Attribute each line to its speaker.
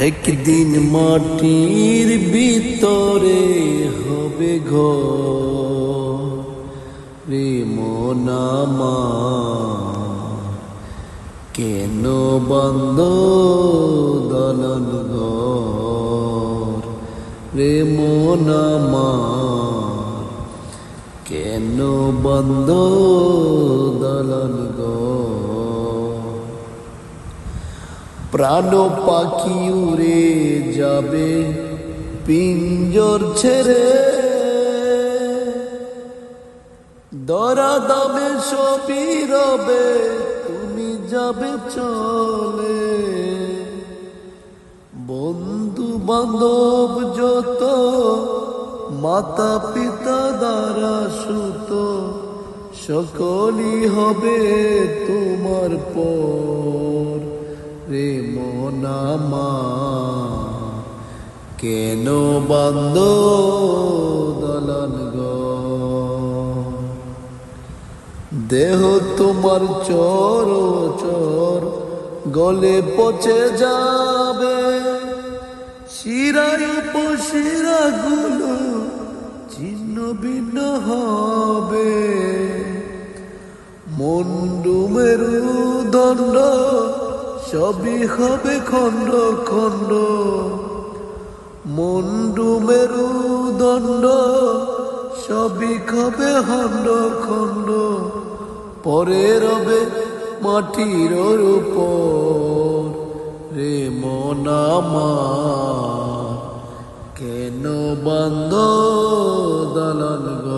Speaker 1: একদিন মাটির ভিতরে হবে ঘর রে মন আমার, কেন বন্ধ দলন ঘর রে মন আমার, কেন বন্ধ দলন ঘর। প্রাণ পাখি উড়ে যাবে পিঞ্জর ছেড়ে, দরা দামে সবই রবে তুমি যাবে চলে। বন্ধু বান্ধব যত মাতা পিতা দ্বারা সুত, সকলই হবে তোমার পর রে মন আমার, কেন বান্ধ দলন ঘর। দেহ তোমার চর চর গলে পচে যাবে, শিরার উপশিরা গুলো ছিন্ন ভিন্ন হবে। মুন্ডু মেরুদণ্ড সবই হবে খণ্ড খণ্ড, মুন্ডু মেরুদণ্ড সবই হবে খণ্ড খণ্ড। পরে রবে মাটির উপর রে মন আমার, কেন বান্ধ দলন ঘর।